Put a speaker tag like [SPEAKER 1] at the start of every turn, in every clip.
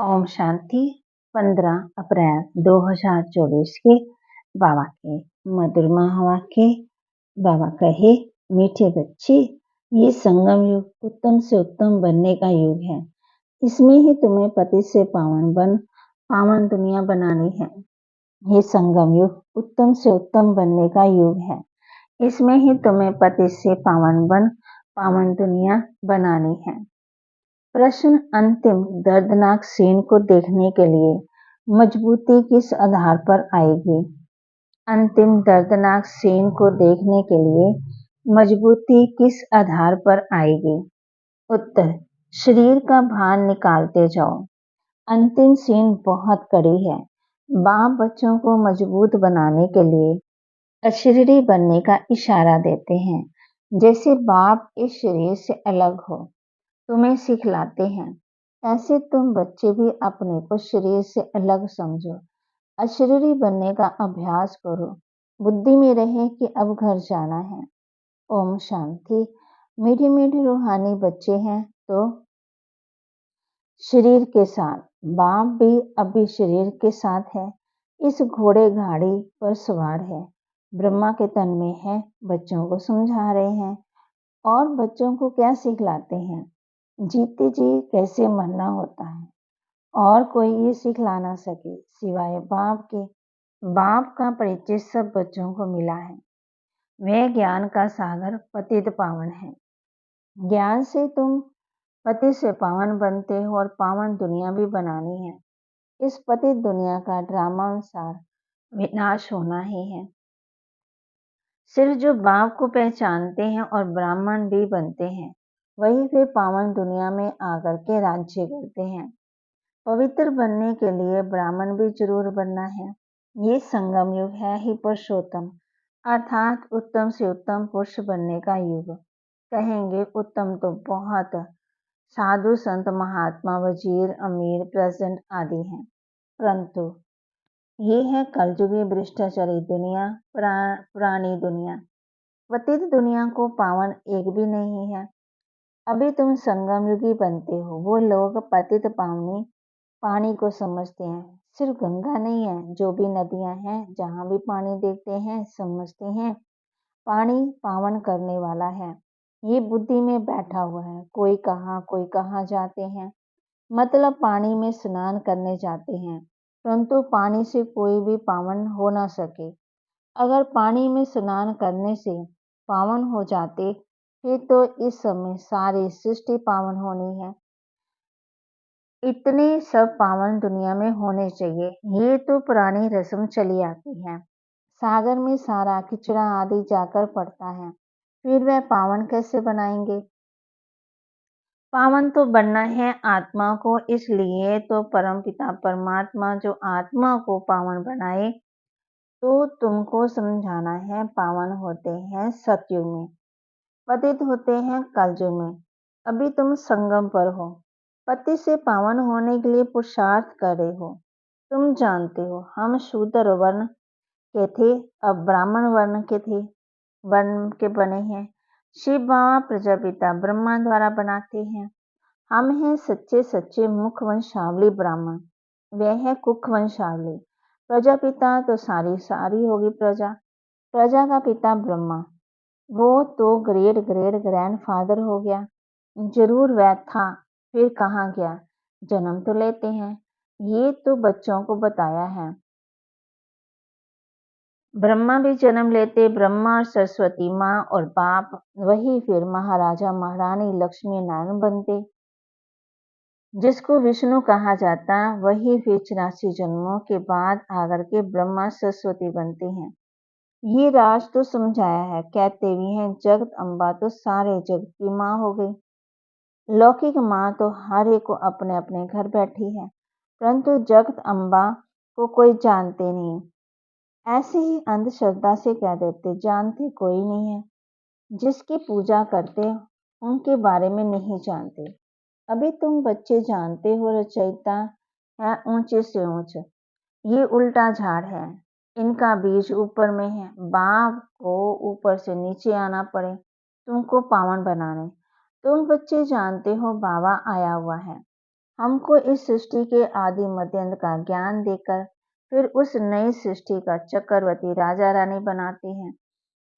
[SPEAKER 1] ओम शांति 15 अप्रैल 2024 के बाबा के मधुरमा हवा के बाबा कहे, मीठे बच्चे, ये संगम युग उत्तम से उत्तम बनने का युग है। इसमें ही तुम्हें पति से पावन दुनिया बनानी है। ये संगम युग उत्तम से उत्तम बनने का युग है। इसमें ही तुम्हें पति से पावन दुनिया बनानी है। प्रश्न अंतिम दर्दनाक सीन को देखने के लिए मजबूती किस आधार पर आएगी? अंतिम दर्दनाक सीन को देखने के लिए मजबूती किस आधार पर आएगी? उत्तर, शरीर का भार निकालते जाओ। अंतिम सीन बहुत कड़ी है। बाप बच्चों को मजबूत बनाने के लिए अशरीरी बनने का इशारा देते हैं। जैसे बाप इस शरीर से अलग हो तुम्हें सिखलाते हैं, ऐसे तुम बच्चे भी अपने को शरीर से अलग समझो। अशरीरी बनने का अभ्यास करो। बुद्धि में रहे कि अब घर जाना है। ओम शांति। मीठे मीठे रूहानी बच्चे हैं तो शरीर के साथ, बाप भी अभी शरीर के साथ है। इस घोड़े गाड़ी पर सवार है, ब्रह्मा के तन में है। बच्चों को समझा रहे हैं और बच्चों को क्या सिखलाते हैं? जीते जी कैसे मरना होता है और कोई ये सिखला ना सके सिवाय बाप के। बाप का परिचय सब बच्चों को मिला है। वह ज्ञान का सागर पतित पावन है। ज्ञान से तुम पति से पावन बनते हो और पावन दुनिया भी बनानी है। इस पतित दुनिया का ड्रामा अनुसार विनाश होना ही है। सिर्फ जो बाप को पहचानते हैं और ब्राह्मण भी बनते हैं, वही फिर पावन दुनिया में आकर के राज्य करते हैं। पवित्र बनने के लिए ब्राह्मण भी जरूर बनना है। ये संगम युग है ही पुरुषोत्तम, अर्थात उत्तम से उत्तम पुरुष बनने का युग। कहेंगे उत्तम तो बहुत साधु संत महात्मा वजीर अमीर प्रेसिडेंट आदि हैं, परंतु ये है कलयुगी भ्रष्टाचारी दुनिया, पुरानी दुनिया। पतित दुनिया को पावन एक भी नहीं है। अभी तुम संगम युगी बनते हो। वो लोग पतित पानी को समझते हैं। सिर्फ गंगा नहीं है, जो भी नदियां हैं जहां भी पानी देखते हैं समझते हैं पानी पावन करने वाला है। ये बुद्धि में बैठा हुआ है। कोई कहाँ जाते हैं, मतलब पानी में स्नान करने जाते हैं, परंतु पानी से कोई भी पावन हो ना सके। अगर पानी में स्नान करने से पावन हो जाते फिर तो इस समय सारी सृष्टि पावन होनी है। इतने सब पावन दुनिया में होने चाहिए। ये तो पुरानी रस्म चली आती है। सागर में सारा कचरा आदि जाकर पड़ता है, फिर वह पावन कैसे बनाएंगे? पावन तो बनना है आत्मा को, इसलिए तो परमपिता परमात्मा जो आत्मा को पावन बनाए, तो तुमको समझाना है। पावन होते हैं सतयुग में, पतित होते हैं कलयुग में। अभी तुम संगम पर हो। पति से पावन होने के लिए पुरुषार्थ कर रहे हो। तुम जानते हो हम शूद्र वर्ण के थे, अब ब्राह्मण वर्ण के बने हैं। शिव बाबा प्रजापिता ब्रह्मा द्वारा बनाते हैं। हम हैं सच्चे मुख वंशावली ब्राह्मण, वह है कुख वंशावली। प्रजापिता तो सारी होगी प्रजा का पिता ब्रह्मा, वो तो ग्रेट ग्रैंडफादर हो गया। जरूर वह था, फिर कहाँ गया? जन्म तो लेते हैं। ये तो बच्चों को बताया है। ब्रह्मा भी जन्म लेते, ब्रह्मा और सरस्वती माँ और बाप, वही फिर महाराजा महारानी लक्ष्मी नारायण बनते, जिसको विष्णु कहा जाता, वही फिर 84 जन्मों के बाद आकर के ब्रह्मा सरस्वती बनते हैं। ये राज तो समझाया है। कहते भी हैं जगत अम्बा तो सारे जगत की माँ हो गई। लौकिक माँ तो हर एक को अपने अपने घर बैठी है, परंतु जगत अम्बा को कोई जानते नहीं। ऐसे ही अंधश्रद्धा से कह देते, जानते कोई नहीं है। जिसकी पूजा करते उनके बारे में नहीं जानते। अभी तुम बच्चे जानते हो रचयिता है ऊंचे से ऊंच, ये उल्टा झाड़ है, इनका बीज ऊपर में है। बाप को ऊपर से नीचे आना पड़े तुमको पावन बनाने। तुम बच्चे जानते हो बाबा आया हुआ है, हमको इस सृष्टि के आदि मध्य अंत का ज्ञान देकर फिर उस नई सृष्टि का चक्रवर्ती राजा रानी बनाते हैं।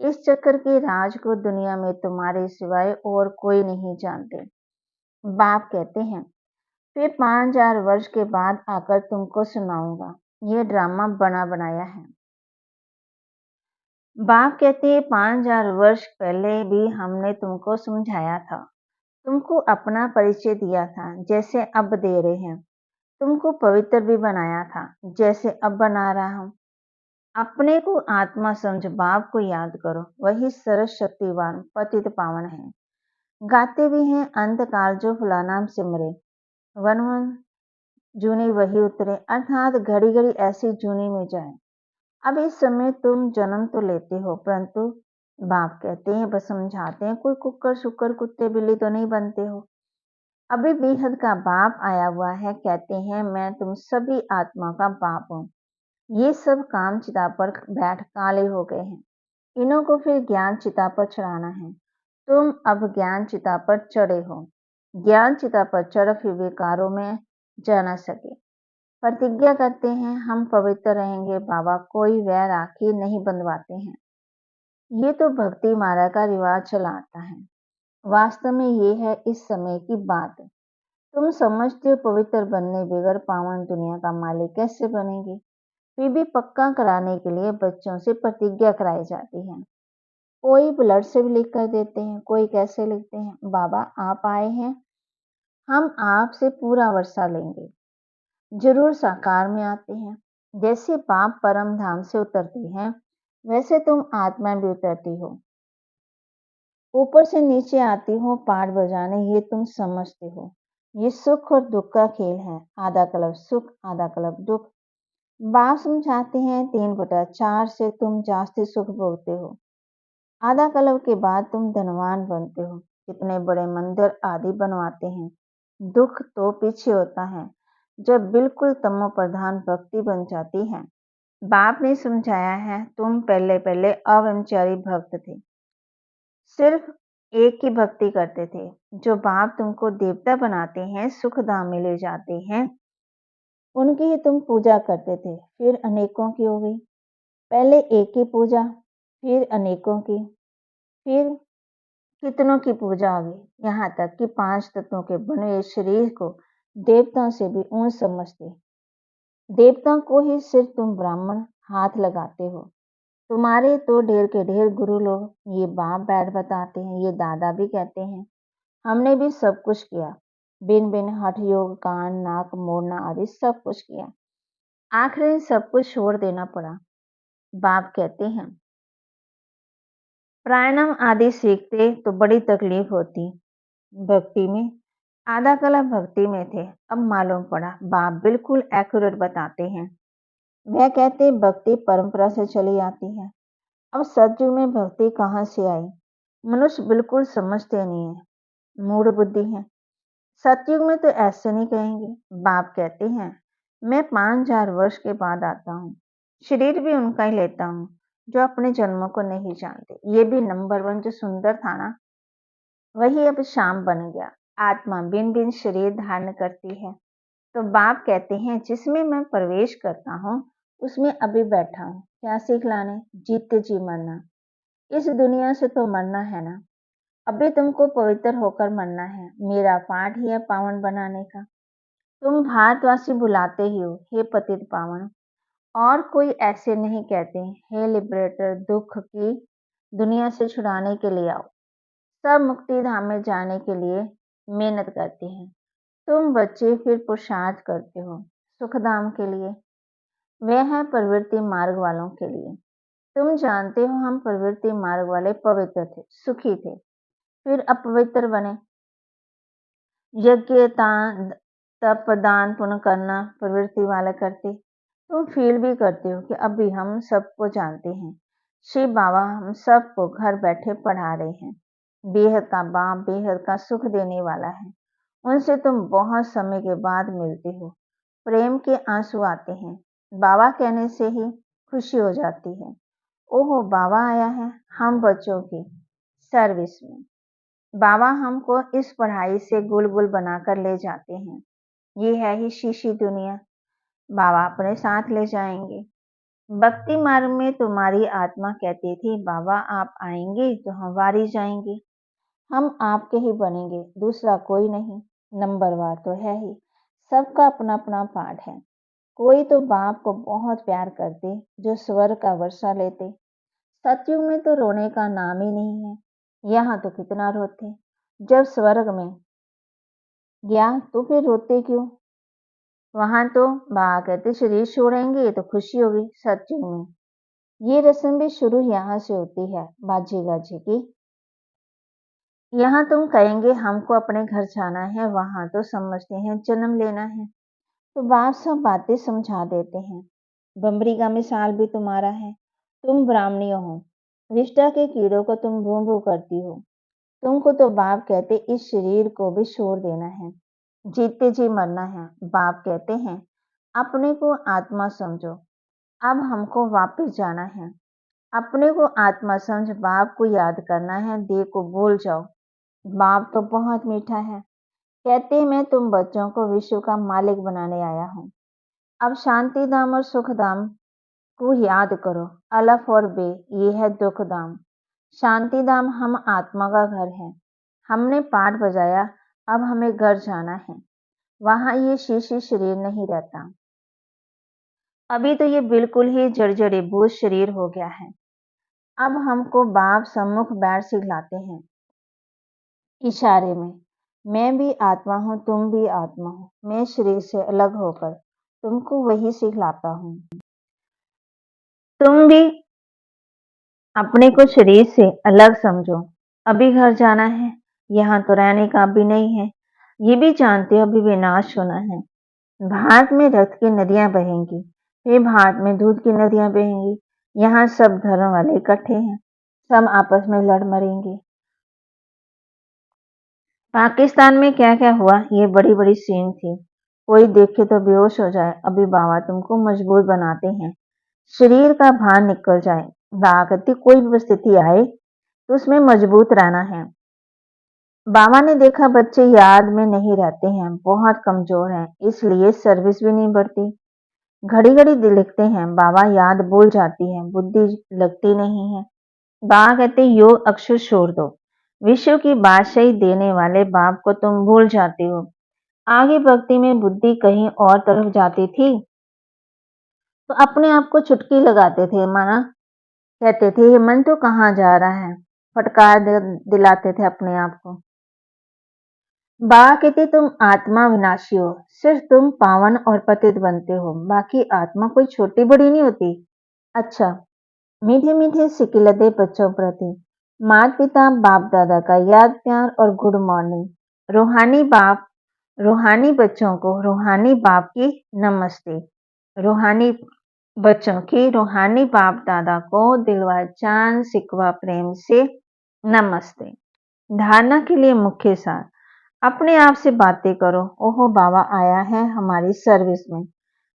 [SPEAKER 1] इस चक्र के राज को दुनिया में तुम्हारे सिवाय और कोई नहीं जानते। बाप कहते हैं, फिर 5000 वर्ष के बाद आकर तुमको सुनाऊंगा। ये ड्रामा बना बनाया है। बाप कहते हैं, 5000 वर्ष पहले भी हमने तुमको समझाया था, तुमको अपना परिचय दिया था, जैसे अब दे रहे हैं। तुमको पवित्र भी बनाया था, जैसे अब बना रहा हूं। अपने को आत्मा समझ बाप को याद करो, वही सरस शक्तिवान पतित पावन है। गाते भी हैं अंतकाल जो फुला नाम सिमरे, वन वन जूनी वही उतरे, अर्थात घड़ी घड़ी ऐसी जूनी में जाए। अब इस समय तुम जन्म तो लेते हो, परंतु बाप कहते हैं, बस समझाते हैं, कोई कुकर शुक्कर कुत्ते बिल्ली तो नहीं बनते हो। अभी बेहद का बाप आया हुआ है, कहते हैं मैं तुम सभी आत्मा का बाप हूँ। ये सब काम चिता पर बैठ काले हो गए हैं, इन्हों को फिर ज्ञान चिता पर चढ़ाना है। तुम अब ज्ञान चिता पर चढ़े हो, ज्ञान चिता पर चढ़ फिर विकारों में जा न सके। प्रतिज्ञा करते हैं हम पवित्र रहेंगे, बाबा कोई वैर राखी नहीं बंधवाते हैं। ये तो भक्ति मार्ग का रिवाज चला आता है। वास्तव में ये है इस समय की बात। तुम समझते हो पवित्र बनने बगैर पावन दुनिया का मालिक कैसे बनेंगे। फिर भी पक्का कराने के लिए बच्चों से प्रतिज्ञा कराई जाती है। कोई ब्लड से भी लिख कर देते हैं, कोई कैसे लिखते हैं, बाबा आप आए हैं, हम आपसे पूरा वर्षा लेंगे, जरूर साकार में आते हैं। जैसे बाप परम धाम से उतरते हैं, वैसे तुम आत्मा भी उतरती हो, ऊपर से नीचे आती हो पाठ बजाने। ये तुम समझते हो, ये सुख और दुख का खेल है, आधा कल्प सुख आधा कल्प दुख। बाप समझाते हैं 3/4 से तुम जास्ती सुख भोगते हो, आधा कल्प के बाद तुम धनवान बनते हो, कितने बड़े मंदिर आदि बनवाते हैं। दुख तो पीछे होता है, जब बिल्कुल तमो प्रधान भक्ति बन जाती है। बाप ने समझाया है, तुम पहले पहले अवमचारी भक्त थे, सिर्फ एक की भक्ति करते थे। जो बाप तुमको देवता बनाते हैं, सुख धाम में ले जाते हैं, उनकी ही तुम पूजा करते थे, फिर अनेकों की हो गई। पहले एक की पूजा, फिर अनेकों की, फिर कितनों की पूजा आ गई, यहाँ तक कि 5 तत्वों के बने हुए शरीर को देवताओं से भी ऊंच समझते। देवताओं को ही सिर्फ तुम ब्राह्मण हाथ लगाते हो। तुम्हारे तो ढेर के ढेर गुरु लोग, ये बाप बैठ बताते हैं, ये दादा भी कहते हैं। हमने भी सब कुछ किया, बिन बिन हठ योग कान नाक मोड़ना आदि सब कुछ किया, आखिर में सब कुछ छोड़ देना पड़ा। बाप कहते हैं, प्राणायाम आदि सीखते तो बड़ी तकलीफ होती। भक्ति में आधा कला भक्ति में थे, अब मालूम पड़ा बाप बिल्कुल एक्यूरेट बताते हैं। वह कहते भक्ति परंपरा से चली आती है। अब सतयुग में भक्ति कहाँ से आई, मनुष्य बिल्कुल समझते नहीं है, मूढ़ बुद्धि है। सतयुग में तो ऐसे नहीं कहेंगे। बाप कहते हैं, मैं 5000 वर्ष के बाद आता हूँ, शरीर भी उनका ही लेता हूँ जो अपने जन्मों को नहीं जानते। ये भी नंबर 1 जो सुंदर था ना, वही अब शाम बन गया। आत्मा बिन बिन शरीर धारण करती है। तो बाप कहते हैं, जिसमें मैं प्रवेश करता हूँ उसमें अभी बैठा हूँ। क्या सीख लाने, जीते जी मरना। इस दुनिया से तो मरना है ना, अभी तुमको पवित्र होकर मरना है। मेरा पाठ ही है पावन बनाने का। तुम भारतवासी बुलाते ही हो, हे पतित पावन, और कोई ऐसे नहीं कहते, हे लिबरेटर, दुख की दुनिया से छुड़ाने के लिए आओ। सब मुक्ति धाम में जाने के लिए मेहनत करते हैं। तुम बच्चे फिर पुरुषार्थ करते हो सुखधाम के लिए, वह है प्रवृत्ति मार्ग वालों के लिए। तुम जानते हो हम प्रवृत्ति मार्ग वाले पवित्र थे, सुखी थे, फिर अपवित्र बने। यज्ञ तप दान पुण्य करना प्रवृत्ति वाले करते। तुम फील भी करते हो कि अभी हम सबको जानते हैं, शिव बाबा हम सबको घर बैठे पढ़ा रहे हैं। बेहद का बाप बेहद का सुख देने वाला है, उनसे तुम बहुत समय के बाद मिलते हो, प्रेम के आंसू आते हैं। बाबा कहने से ही खुशी हो जाती है, ओहो बाबा आया है हम बच्चों की सर्विस में। बाबा हमको इस पढ़ाई से गुल गुल बनाकर ले जाते हैं। ये है ही शीशी दुनिया, बाबा अपने साथ ले जाएंगे। भक्ति मार्ग में तुम्हारी आत्मा कहती थी, बाबा आप आएंगे तो हम वारी जाएंगे, हम आपके ही बनेंगे, दूसरा कोई नहीं। नंबरवार तो है ही, सबका अपना अपना पाठ है। कोई तो बाप को बहुत प्यार करते, जो स्वर्ग का वर्षा लेते। सतयुग में तो रोने का नाम ही नहीं है, यहाँ तो कितना रोते। जब स्वर्ग में गया तो फिर रोते क्यों? वहां तो बाबा कहते शरीर छोड़ेंगे तो खुशी होगी। सतयुग में ये रस्म भी शुरू यहाँ से होती है, बाजी गाजी की। यहाँ तुम कहेंगे हमको अपने घर जाना है, वहां तो समझते हैं जन्म लेना है, तो बाप सब बातें समझा देते हैं। बमरी का मिसाल भी तुम्हारा है, तुम ब्राह्मणीय हो, विष्टा के कीड़ों को तुम भू भू करती हो। तुमको तो बाप कहते इस शरीर को भी छोड़ देना है, जीते जी मरना है। बाप कहते हैं अपने को आत्मा समझो, अब हमको वापस जाना है। अपने को आत्मा समझ बाप को याद करना है, देह को भूल जाओ। बाप तो बहुत मीठा है, कहते मैं तुम बच्चों को विश्व का मालिक बनाने आया हूँ। अब शांति धाम और सुख धाम को याद करो। अलफ और बे ये है दुख धाम। शांति धाम हम आत्मा का घर है। हमने पाठ बजाया, अब हमें घर जाना है। वहां ये शीशी शरीर नहीं रहता, अभी तो ये बिल्कुल ही जर्जरे बोझ शरीर हो गया है। अब हमको बाप सम्मुख बैठ सिखलाते हैं इशारे में, मैं भी आत्मा हूँ, तुम भी आत्मा हो, मैं शरीर से अलग होकर तुमको वही सिखलाता हूँ। तुम भी अपने को शरीर से अलग समझो। अभी घर जाना है, यहाँ तो रहने का भी नहीं है। ये भी जानते हो अभी विनाश होना है। भारत में रक्त की नदियां बहेंगी, फिर भारत में दूध की नदियां बहेंगी। यहाँ सब धर्म वाले इकट्ठे हैं, सब आपस में लड़ मरेंगे। पाकिस्तान में क्या क्या हुआ, ये बड़ी बड़ी सीन थी। कोई देखे तो बेहोश हो जाए। अभी बाबा तुमको मजबूत बनाते हैं, शरीर का भार निकल जाए। बागती कोई भी स्थिति आए तो उसमें मजबूत रहना है। बाबा ने देखा बच्चे याद में नहीं रहते हैं, बहुत कमजोर हैं, इसलिए सर्विस भी नहीं बढ़ती। घड़ी घड़ी लिखते हैं, बाबा याद भूल जाती है, बुद्धि लगती नहीं है। बाबा कहते योग अक्षर छोड़ दो, विश्व की बादशाही देने वाले बाप को तुम भूल जाते हो। आगे भक्ति में बुद्धि कहीं और तरफ जाती थी तो अपने आप को चुटकी लगाते थे, माना कहते थे ये मन तो कहाँ जा रहा है, फटकार दिलाते थे अपने आप को। बाबा कहते तुम आत्मा विनाशी हो, सिर्फ तुम पावन और पतित बनते हो, बाकी आत्मा कोई छोटी बड़ी नहीं होती। अच्छा, मीठे मीठे सिकिलते बच्चों प्रति माता पिता बाप दादा का याद प्यार और गुड मॉर्निंग। रूहानी बच्चों को रूहानी बाप की नमस्ते। रूहानी बच्चों की रूहानी बाप दादा को दिलवा चांद सिकवा प्रेम से नमस्ते। धारणा के लिए मुख्य सार, अपने आप से बातें करो। ओहो बाबा आया है हमारी सर्विस में,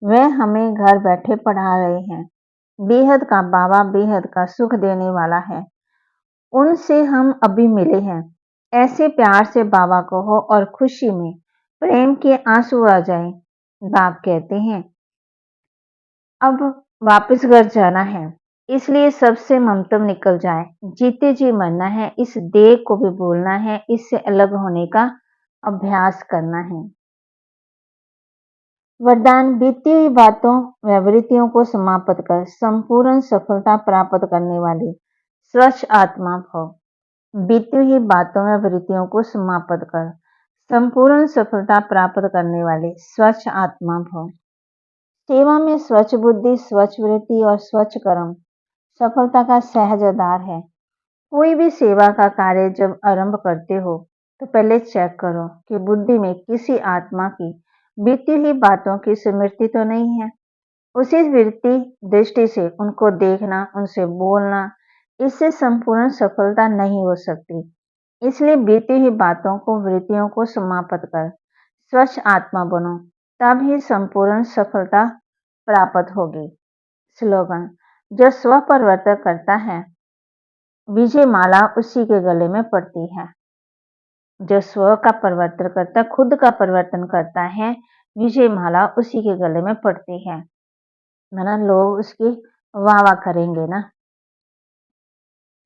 [SPEAKER 1] वह हमें घर बैठे पढ़ा रहे हैं। बेहद का बाबा बेहद का सुख देने वाला है, उनसे हम अभी मिले हैं। ऐसे प्यार से बाबा को हो और खुशी में प्रेम के आंसू आ जाए। बाप कहते हैं अब वापस घर जाना है, इसलिए सबसे ममतम निकल जाए, जीते जी मरना है, इस देह को भी भूलना है, इससे अलग होने का अभ्यास करना है। वरदान, बीती हुई बातों व्यवृत्तियों को समाप्त कर संपूर्ण सफलता प्राप्त करने वाली स्वच्छ आत्मा भव। बीती हुई बातों में वृत्तियों को समाप्त कर संपूर्ण सफलता प्राप्त करने वाले स्वच्छ आत्मा भव। सेवा में स्वच्छ बुद्धि, स्वच्छ वृत्ति और स्वच्छ कर्म सफलता का सहज आधार है। कोई भी सेवा का कार्य जब आरंभ करते हो तो पहले चेक करो कि बुद्धि में किसी आत्मा की बीती हुई बातों की स्मृति तो नहीं है। उसी वृत्ति दृष्टि से उनको देखना, उनसे बोलना, इससे संपूर्ण सफलता नहीं हो सकती। इसलिए बीती हुई बातों को वृत्तियों को समाप्त कर स्वच्छ आत्मा बनो, तब ही संपूर्ण सफलता प्राप्त होगी। स्लोगन, जो स्व परिवर्तन करता है विजय माला उसी के गले में पड़ती है। जो स्व का परिवर्तन करता है, खुद का परिवर्तन करता है, विजय माला उसी के गले में पड़ती है ना, लोग उसकी वाह वाह करेंगे ना।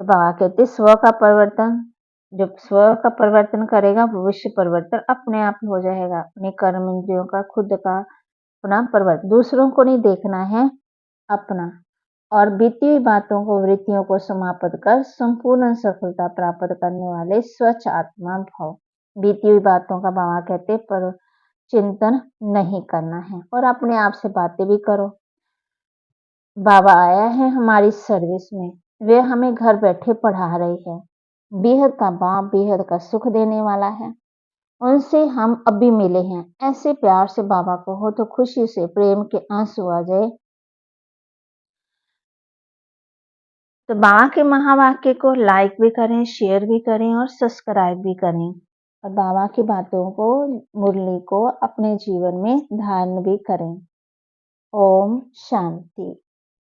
[SPEAKER 1] तो बाबा कहते स्व का परिवर्तन, जब स्व का परिवर्तन करेगा वो विश्व परिवर्तन अपने आप हो जाएगा। अपने कर्म इंद्रियों का खुद का अपना परिवर्तन, दूसरों को नहीं देखना है, अपना। और बीती हुई बातों को वृत्तियों को समाप्त कर संपूर्ण सफलता प्राप्त करने वाले स्वच्छ आत्मा भाव। बीती हुई बातों का बाबा कहते पर चिंतन नहीं करना है और अपने आप से बातें भी करो। बाबा आया है हमारी सर्विस में, वे हमें घर बैठे पढ़ा रहे हैं। बेहद का बाप बेहद का सुख देने वाला है, उनसे हम अभी मिले हैं। ऐसे प्यार से बाबा को हो तो खुशी से प्रेम के आंसू आ जाए। तो बाबा के महावाक्य को लाइक भी करें, शेयर भी करें और सब्सक्राइब भी करें। और बाबा की बातों को, मुरली को अपने जीवन में धारण भी करें। ओम शांति।